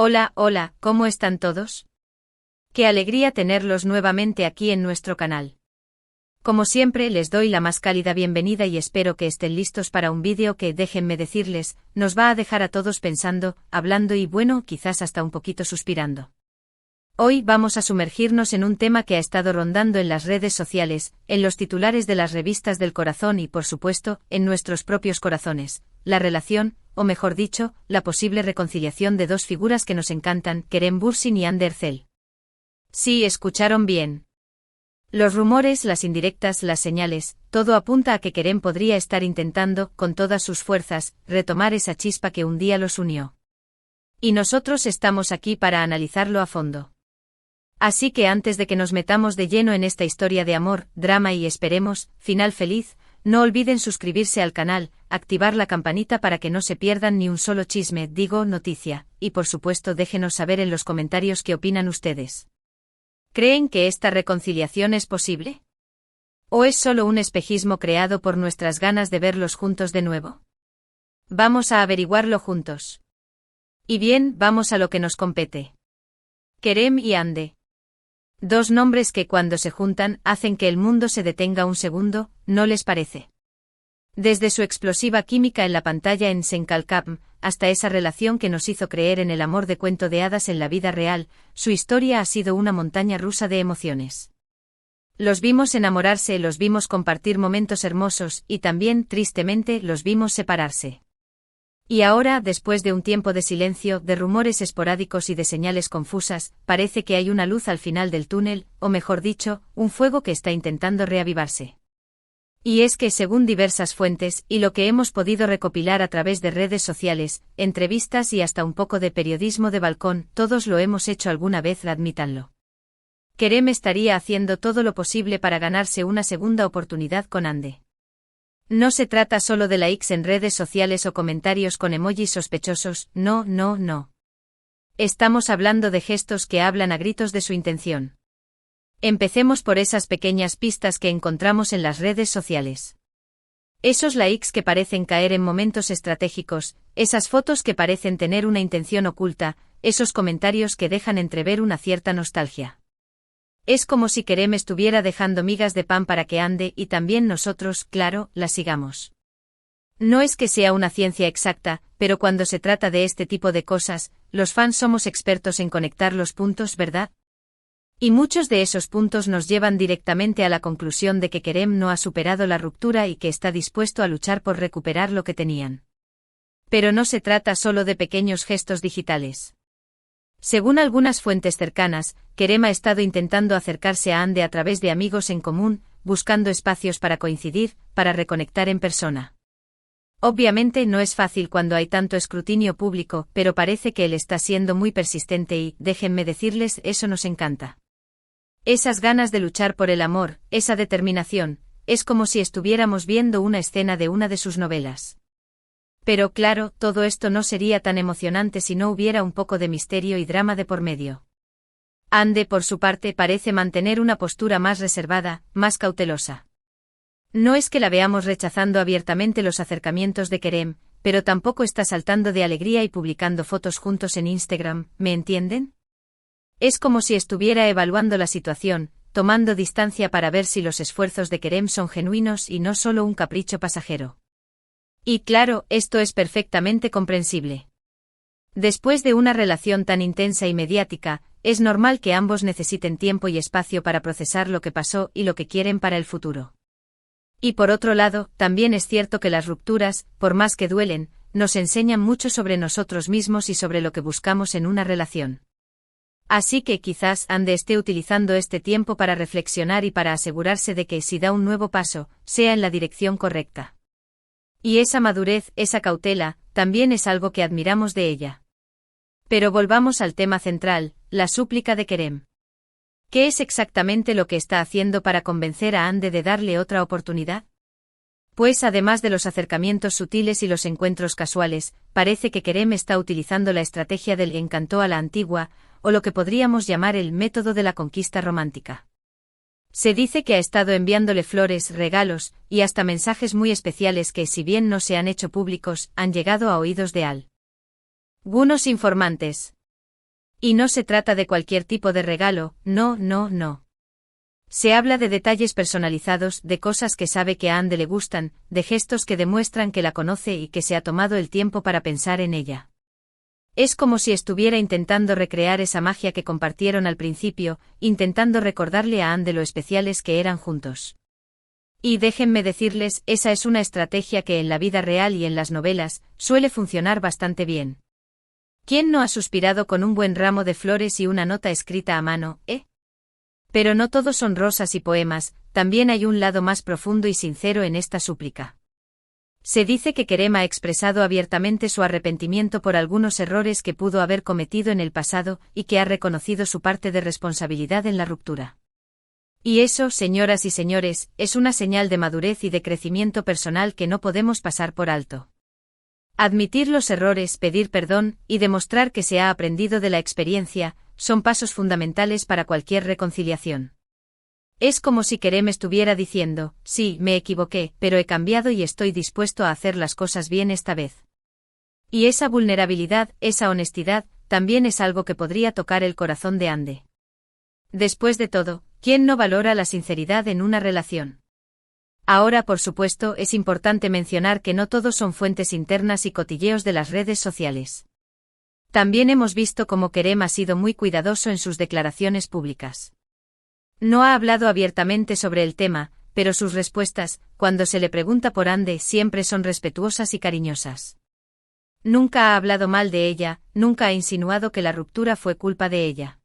Hola, hola, ¿cómo están todos? Qué alegría tenerlos nuevamente aquí en nuestro canal. Como siempre, les doy la más cálida bienvenida y espero que estén listos para un vídeo que, déjenme decirles, nos va a dejar a todos pensando, hablando y bueno, quizás hasta un poquito suspirando. Hoy vamos a sumergirnos en un tema que ha estado rondando en las redes sociales, en los titulares de las revistas del corazón y, por supuesto, en nuestros propios corazones: la relación, o mejor dicho, la posible reconciliación de dos figuras que nos encantan, Kerem Bürsin y Hande Erçel. Sí, escucharon bien. Los rumores, las indirectas, las señales, todo apunta a que Kerem podría estar intentando, con todas sus fuerzas, retomar esa chispa que un día los unió. Y nosotros estamos aquí para analizarlo a fondo. Así que antes de que nos metamos de lleno en esta historia de amor, drama y esperemos, final feliz, no olviden suscribirse al canal, activar la campanita para que no se pierdan ni un solo chisme, digo, noticia, y por supuesto déjenos saber en los comentarios qué opinan ustedes. ¿Creen que esta reconciliación es posible? ¿O es solo un espejismo creado por nuestras ganas de verlos juntos de nuevo? Vamos a averiguarlo juntos. Y bien, vamos a lo que nos compete. Kerem y Hande. Dos nombres que cuando se juntan hacen que el mundo se detenga un segundo, ¿no les parece? Desde su explosiva química en la pantalla en Sen Kalkam, hasta esa relación que nos hizo creer en el amor de cuento de hadas en la vida real, su historia ha sido una montaña rusa de emociones. Los vimos enamorarse, los vimos compartir momentos hermosos y también, tristemente, los vimos separarse. Y ahora, después de un tiempo de silencio, de rumores esporádicos y de señales confusas, parece que hay una luz al final del túnel, o mejor dicho, un fuego que está intentando reavivarse. Y es que según diversas fuentes, y lo que hemos podido recopilar a través de redes sociales, entrevistas y hasta un poco de periodismo de balcón, todos lo hemos hecho alguna vez, admítanlo. Kerem estaría haciendo todo lo posible para ganarse una segunda oportunidad con Hande. No se trata solo de likes en redes sociales o comentarios con emojis sospechosos, no, no, no. Estamos hablando de gestos que hablan a gritos de su intención. Empecemos por esas pequeñas pistas que encontramos en las redes sociales. Esos likes que parecen caer en momentos estratégicos, esas fotos que parecen tener una intención oculta, esos comentarios que dejan entrever una cierta nostalgia. Es como si Kerem estuviera dejando migas de pan para que Hande y también nosotros, claro, las sigamos. No es que sea una ciencia exacta, pero cuando se trata de este tipo de cosas, los fans somos expertos en conectar los puntos, ¿verdad? Y muchos de esos puntos nos llevan directamente a la conclusión de que Kerem no ha superado la ruptura y que está dispuesto a luchar por recuperar lo que tenían. Pero no se trata solo de pequeños gestos digitales. Según algunas fuentes cercanas, Kerem ha estado intentando acercarse a Hande a través de amigos en común, buscando espacios para coincidir, para reconectar en persona. Obviamente no es fácil cuando hay tanto escrutinio público, pero parece que él está siendo muy persistente y, déjenme decirles, eso nos encanta. Esas ganas de luchar por el amor, esa determinación, es como si estuviéramos viendo una escena de una de sus novelas. Pero claro, todo esto no sería tan emocionante si no hubiera un poco de misterio y drama de por medio. Hande, por su parte, parece mantener una postura más reservada, más cautelosa. No es que la veamos rechazando abiertamente los acercamientos de Kerem, pero tampoco está saltando de alegría y publicando fotos juntos en Instagram, ¿me entienden? Es como si estuviera evaluando la situación, tomando distancia para ver si los esfuerzos de Kerem son genuinos y no solo un capricho pasajero. Y claro, esto es perfectamente comprensible. Después de una relación tan intensa y mediática, es normal que ambos necesiten tiempo y espacio para procesar lo que pasó y lo que quieren para el futuro. Y por otro lado, también es cierto que las rupturas, por más que duelen, nos enseñan mucho sobre nosotros mismos y sobre lo que buscamos en una relación. Así que quizás Hande esté utilizando este tiempo para reflexionar y para asegurarse de que si da un nuevo paso, sea en la dirección correcta. Y esa madurez, esa cautela, también es algo que admiramos de ella. Pero volvamos al tema central, la súplica de Kerem. ¿Qué es exactamente lo que está haciendo para convencer a Hande de darle otra oportunidad? Pues además de los acercamientos sutiles y los encuentros casuales, parece que Kerem está utilizando la estrategia del encantó a la antigua, o lo que podríamos llamar el método de la conquista romántica. Se dice que ha estado enviándole flores, regalos, y hasta mensajes muy especiales que, si bien no se han hecho públicos, han llegado a oídos de algunos informantes. Y no se trata de cualquier tipo de regalo, no, no, no. Se habla de detalles personalizados, de cosas que sabe que a Ande le gustan, de gestos que demuestran que la conoce y que se ha tomado el tiempo para pensar en ella. Es como si estuviera intentando recrear esa magia que compartieron al principio, intentando recordarle a Ande lo especiales que eran juntos. Y déjenme decirles, esa es una estrategia que en la vida real y en las novelas, suele funcionar bastante bien. ¿Quién no ha suspirado con un buen ramo de flores y una nota escrita a mano, Pero no todos son rosas y poemas, también hay un lado más profundo y sincero en esta súplica. Se dice que Kerem ha expresado abiertamente su arrepentimiento por algunos errores que pudo haber cometido en el pasado y que ha reconocido su parte de responsabilidad en la ruptura. Y eso, señoras y señores, es una señal de madurez y de crecimiento personal que no podemos pasar por alto. Admitir los errores, pedir perdón y demostrar que se ha aprendido de la experiencia, son pasos fundamentales para cualquier reconciliación. Es como si Kerem estuviera diciendo, sí, me equivoqué, pero he cambiado y estoy dispuesto a hacer las cosas bien esta vez. Y esa vulnerabilidad, esa honestidad, también es algo que podría tocar el corazón de Ande. Después de todo, ¿quién no valora la sinceridad en una relación? Ahora, por supuesto, es importante mencionar que no todos son fuentes internas y cotilleos de las redes sociales. También hemos visto cómo Kerem ha sido muy cuidadoso en sus declaraciones públicas. No ha hablado abiertamente sobre el tema, pero sus respuestas, cuando se le pregunta por Ande, siempre son respetuosas y cariñosas. Nunca ha hablado mal de ella, nunca ha insinuado que la ruptura fue culpa de ella.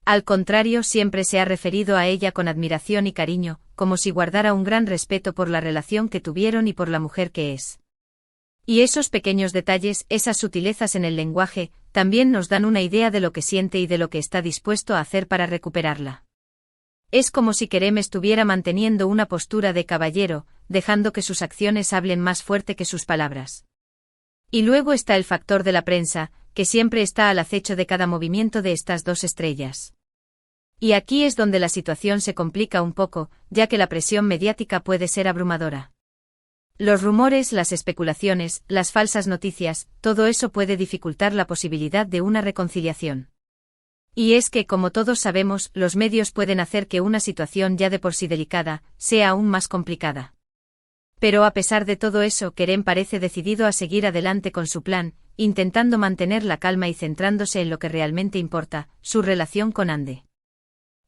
Al contrario, siempre se ha referido a ella con admiración y cariño, como si guardara un gran respeto por la relación que tuvieron y por la mujer que es. Y esos pequeños detalles, esas sutilezas en el lenguaje, también nos dan una idea de lo que siente y de lo que está dispuesto a hacer para recuperarla. Es como si Kerem estuviera manteniendo una postura de caballero, dejando que sus acciones hablen más fuerte que sus palabras. Y luego está el factor de la prensa, que siempre está al acecho de cada movimiento de estas dos estrellas. Y aquí es donde la situación se complica un poco, ya que la presión mediática puede ser abrumadora. Los rumores, las especulaciones, las falsas noticias, todo eso puede dificultar la posibilidad de una reconciliación. Y es que, como todos sabemos, los medios pueden hacer que una situación ya de por sí delicada, sea aún más complicada. Pero a pesar de todo eso, Kerem parece decidido a seguir adelante con su plan, intentando mantener la calma y centrándose en lo que realmente importa, su relación con Ande.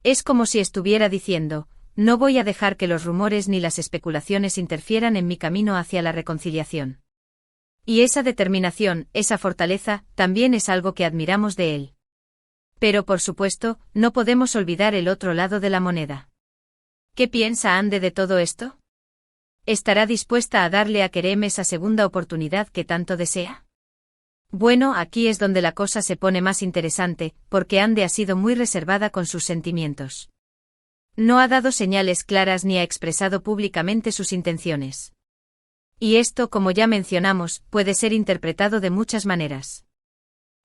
Es como si estuviera diciendo, no voy a dejar que los rumores ni las especulaciones interfieran en mi camino hacia la reconciliación. Y esa determinación, esa fortaleza, también es algo que admiramos de él. Pero por supuesto, no podemos olvidar el otro lado de la moneda. ¿Qué piensa Ande de todo esto? ¿Estará dispuesta a darle a Kerem esa segunda oportunidad que tanto desea? Bueno, aquí es donde la cosa se pone más interesante, porque Ande ha sido muy reservada con sus sentimientos. No ha dado señales claras ni ha expresado públicamente sus intenciones. Y esto, como ya mencionamos, puede ser interpretado de muchas maneras.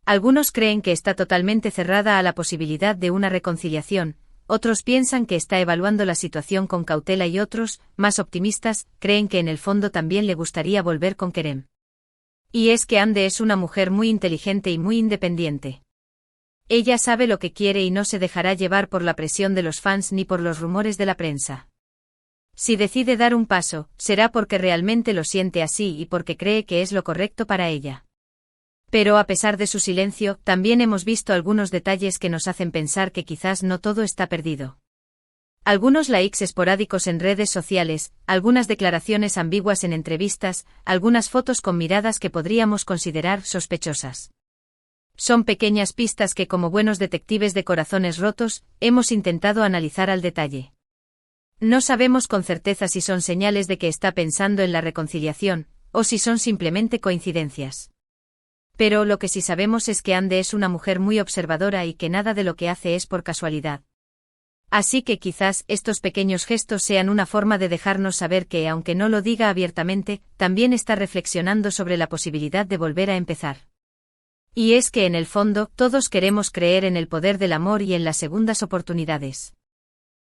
Algunos creen que está totalmente cerrada a la posibilidad de una reconciliación, otros piensan que está evaluando la situación con cautela y otros, más optimistas, creen que en el fondo también le gustaría volver con Kerem. Y es que Ande es una mujer muy inteligente y muy independiente. Ella sabe lo que quiere y no se dejará llevar por la presión de los fans ni por los rumores de la prensa. Si decide dar un paso, será porque realmente lo siente así y porque cree que es lo correcto para ella. Pero a pesar de su silencio, también hemos visto algunos detalles que nos hacen pensar que quizás no todo está perdido. Algunos likes esporádicos en redes sociales, algunas declaraciones ambiguas en entrevistas, algunas fotos con miradas que podríamos considerar sospechosas. Son pequeñas pistas que, como buenos detectives de corazones rotos, hemos intentado analizar al detalle. No sabemos con certeza si son señales de que está pensando en la reconciliación, o si son simplemente coincidencias. Pero lo que sí sabemos es que Ande es una mujer muy observadora y que nada de lo que hace es por casualidad. Así que quizás estos pequeños gestos sean una forma de dejarnos saber que, aunque no lo diga abiertamente, también está reflexionando sobre la posibilidad de volver a empezar. Y es que en el fondo, todos queremos creer en el poder del amor y en las segundas oportunidades.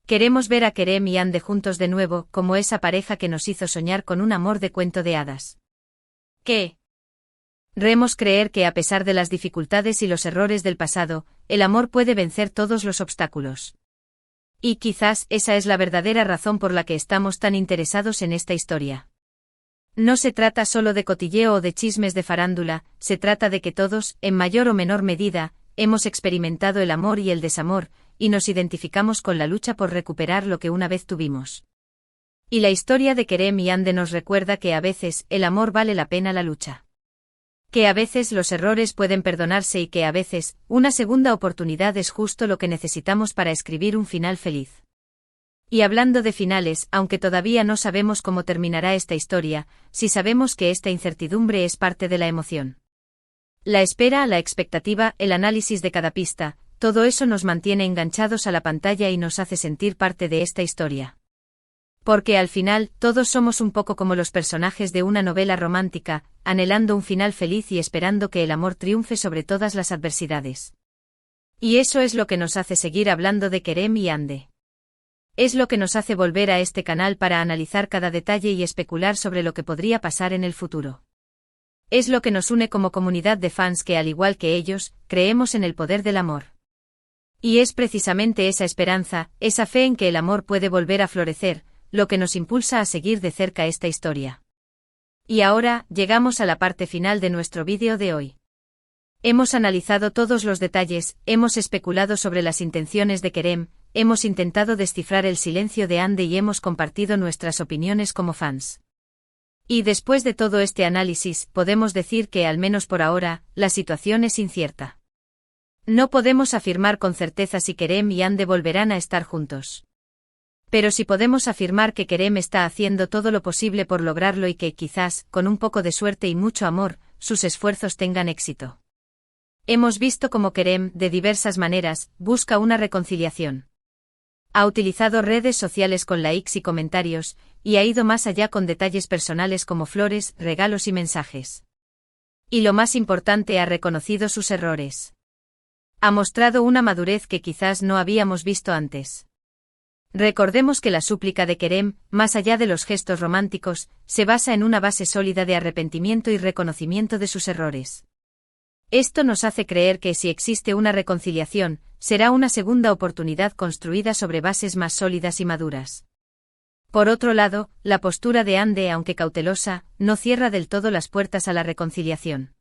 Queremos ver a Kerem y Ande juntos de nuevo, como esa pareja que nos hizo soñar con un amor de cuento de hadas. ¿Qué Remos creer que a pesar de las dificultades y los errores del pasado, el amor puede vencer todos los obstáculos. Y quizás esa es la verdadera razón por la que estamos tan interesados en esta historia. No se trata solo de cotilleo o de chismes de farándula, se trata de que todos, en mayor o menor medida, hemos experimentado el amor y el desamor, y nos identificamos con la lucha por recuperar lo que una vez tuvimos. Y la historia de Kerem y Ande nos recuerda que a veces el amor vale la pena la lucha. Que a veces los errores pueden perdonarse y que a veces una segunda oportunidad es justo lo que necesitamos para escribir un final feliz. Y hablando de finales, aunque todavía no sabemos cómo terminará esta historia, sí sabemos que esta incertidumbre es parte de la emoción. La espera, la expectativa, el análisis de cada pista, todo eso nos mantiene enganchados a la pantalla y nos hace sentir parte de esta historia. Porque al final, todos somos un poco como los personajes de una novela romántica, anhelando un final feliz y esperando que el amor triunfe sobre todas las adversidades. Y eso es lo que nos hace seguir hablando de Kerem y Ande. Es lo que nos hace volver a este canal para analizar cada detalle y especular sobre lo que podría pasar en el futuro. Es lo que nos une como comunidad de fans que, al igual que ellos, creemos en el poder del amor. Y es precisamente esa esperanza, esa fe en que el amor puede volver a florecer, lo que nos impulsa a seguir de cerca esta historia. Y ahora, llegamos a la parte final de nuestro vídeo de hoy. Hemos analizado todos los detalles, hemos especulado sobre las intenciones de Kerem, hemos intentado descifrar el silencio de Ande y hemos compartido nuestras opiniones como fans. Y después de todo este análisis, podemos decir que, al menos por ahora, la situación es incierta. No podemos afirmar con certeza si Kerem y Ande volverán a estar juntos. Pero sí podemos afirmar que Kerem está haciendo todo lo posible por lograrlo y que quizás, con un poco de suerte y mucho amor, sus esfuerzos tengan éxito. Hemos visto cómo Kerem, de diversas maneras, busca una reconciliación. Ha utilizado redes sociales con likes y comentarios, y ha ido más allá con detalles personales como flores, regalos y mensajes. Y lo más importante, ha reconocido sus errores. Ha mostrado una madurez que quizás no habíamos visto antes. Recordemos que la súplica de Kerem, más allá de los gestos románticos, se basa en una base sólida de arrepentimiento y reconocimiento de sus errores. Esto nos hace creer que si existe una reconciliación, será una segunda oportunidad construida sobre bases más sólidas y maduras. Por otro lado, la postura de Ande, aunque cautelosa, no cierra del todo las puertas a la reconciliación.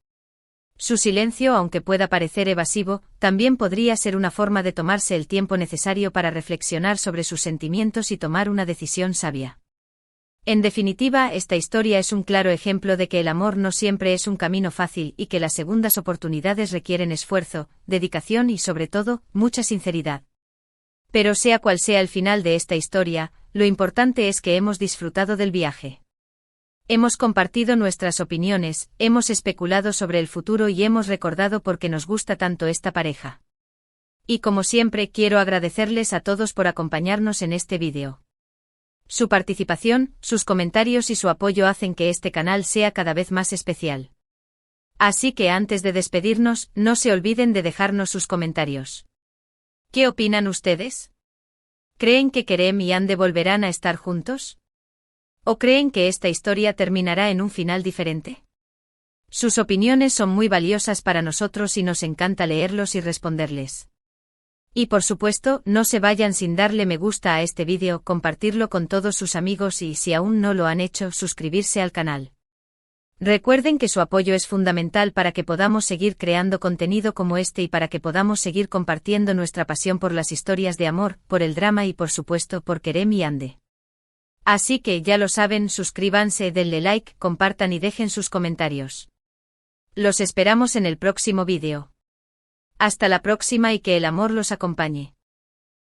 Su silencio, aunque pueda parecer evasivo, también podría ser una forma de tomarse el tiempo necesario para reflexionar sobre sus sentimientos y tomar una decisión sabia. En definitiva, esta historia es un claro ejemplo de que el amor no siempre es un camino fácil y que las segundas oportunidades requieren esfuerzo, dedicación y, sobre todo, mucha sinceridad. Pero sea cual sea el final de esta historia, lo importante es que hemos disfrutado del viaje. Hemos compartido nuestras opiniones, hemos especulado sobre el futuro y hemos recordado por qué nos gusta tanto esta pareja. Y como siempre, quiero agradecerles a todos por acompañarnos en este vídeo. Su participación, sus comentarios y su apoyo hacen que este canal sea cada vez más especial. Así que antes de despedirnos, no se olviden de dejarnos sus comentarios. ¿Qué opinan ustedes? ¿Creen que Kerem y Ande volverán a estar juntos? ¿O creen que esta historia terminará en un final diferente? Sus opiniones son muy valiosas para nosotros y nos encanta leerlos y responderles. Y por supuesto, no se vayan sin darle me gusta a este vídeo, compartirlo con todos sus amigos y, si aún no lo han hecho, suscribirse al canal. Recuerden que su apoyo es fundamental para que podamos seguir creando contenido como este y para que podamos seguir compartiendo nuestra pasión por las historias de amor, por el drama y por supuesto por Kerem y Ande. Así que ya lo saben, suscríbanse, denle like, compartan y dejen sus comentarios. Los esperamos en el próximo vídeo. Hasta la próxima y que el amor los acompañe.